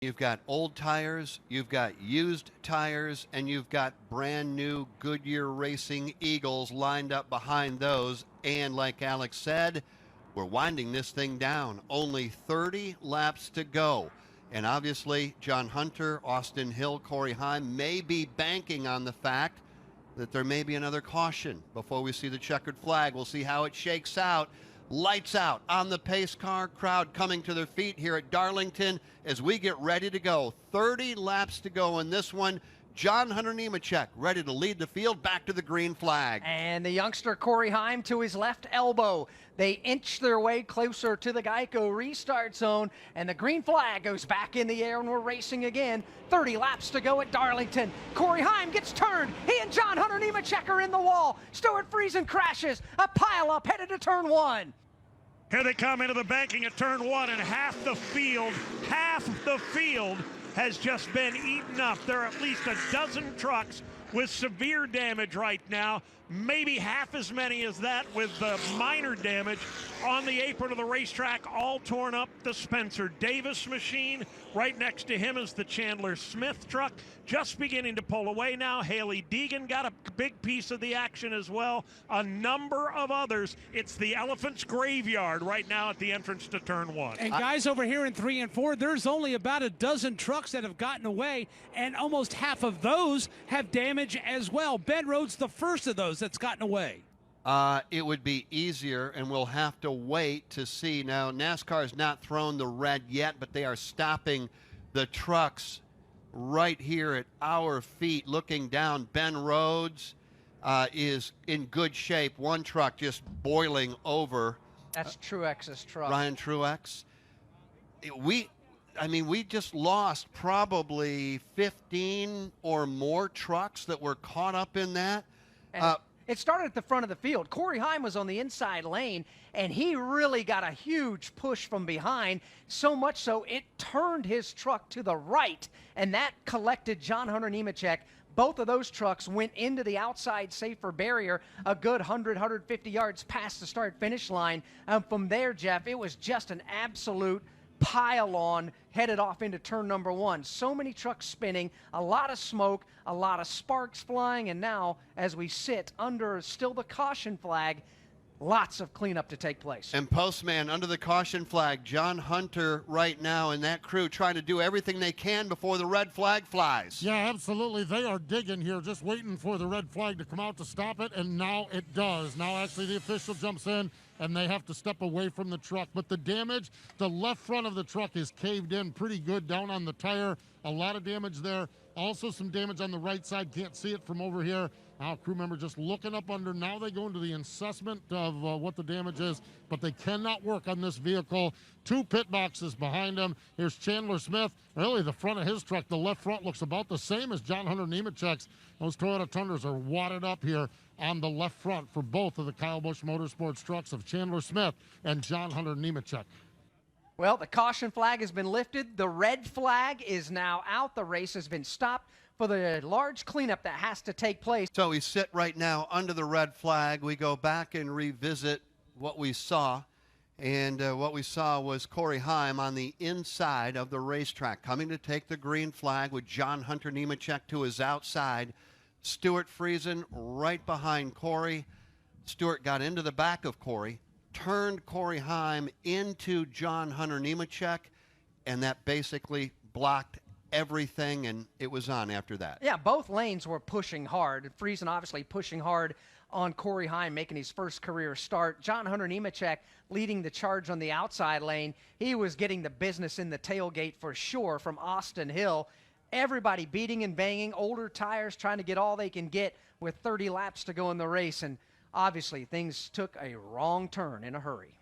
You've got old tires, you've got used tires, and you've got brand new Goodyear Racing Eagles lined up behind those. And like Alex said, we're winding this thing down. Only 30 laps to go. And obviously, John Hunter, Austin Hill, Corey Heim may be banking on the fact that there may be another caution before we see the checkered flag. We'll see how it shakes out. Lights out on the pace car, crowd coming to their feet here at Darlington as we get ready to go. 30 laps to go in this one. John Hunter Nemechek ready to lead the field back to the green flag. And the youngster Corey Heim to his left elbow. They inch their way closer to the Geico restart zone, and the green flag goes back in the air, and we're racing again. 30 laps to go at Darlington. Corey Heim gets turned. He and John Hunter Nemechek are in the wall. Stuart Friesen crashes. A pileup headed to turn one. Here they come into the banking at turn one, and half the field has just been eaten up. There are at least a dozen trucks with severe damage right now, maybe half as many as that with minor damage on the apron of the racetrack, all torn up. The Spencer Davis machine right next to him is the Chandler Smith truck, just beginning to pull away now. Haley Deegan got a big piece of the action as well. A number of others. It's the Elephant's Graveyard right now at the entrance to turn one. And guys, over here in 3 and 4, there's only about a dozen trucks that have gotten away, and almost half of those have damage as well. Ben Rhodes, the first of those that's gotten away. It would be easier, and we'll have to wait to see. Now, NASCAR has not thrown the red yet, but they are stopping the trucks right here at our feet, looking down. Ben Rhodes is in good shape. One truck just boiling over. That's Truex's truck. Ryan Truex. We just lost probably 15 or more trucks that were caught up in that. It started at the front of the field. Corey Heim was on the inside lane, and he really got a huge push from behind, so much so it turned his truck to the right, and that collected John Hunter Nemechek. Both of those trucks went into the outside safer barrier a good 100, 150 yards past the start-finish line. From there, Jeff, it was just an absolute pile-on headed off into turn number one. So many trucks spinning, a lot of smoke, a lot of sparks flying, and now as we sit under still the caution flag, lots of cleanup to take place. And Postman under the caution flag, John Hunter right now and that crew trying to do everything they can before the red flag flies. Yeah, absolutely. They are digging here, just waiting for the red flag to come out to stop it, and now it does. Now actually the official jumps in, and they have to step away from the truck. But the damage, the left front of the truck is caved in pretty good down on the tire. A lot of damage there. Also some damage on the right side. Can't see it from over here. Now crew member just looking up under. Now they go into the assessment of what the damage is, but they cannot work on this vehicle. 2 pit boxes behind him. Here's Chandler Smith. Really, the front of his truck, the left front looks about the same as John Hunter Nemechek's. Those Toyota Tundras are wadded up here on the left front for both of the Kyle Busch Motorsports trucks of Chandler Smith and John Hunter Nemechek. Well, the caution flag has been lifted. The red flag is now out. The race has been stopped for the large cleanup that has to take place. So we sit right now under the red flag. We go back and revisit what we saw. And what we saw was Corey Heim on the inside of the racetrack coming to take the green flag with John Hunter Nemechek to his outside. Stuart Friesen right behind Corey. Stuart got into the back of Corey, turned Corey Heim into John Hunter Nemechek, and that basically blocked everything, and it was on after that. Yeah, both lanes were pushing hard. Friesen obviously pushing hard on Corey Heim, making his first career start. John Hunter Nemechek leading the charge on the outside lane. He was getting the business in the tailgate for sure from Austin Hill. Everybody beating and banging, older tires trying to get all they can get with 30 laps to go in the race, and obviously things took a wrong turn in a hurry.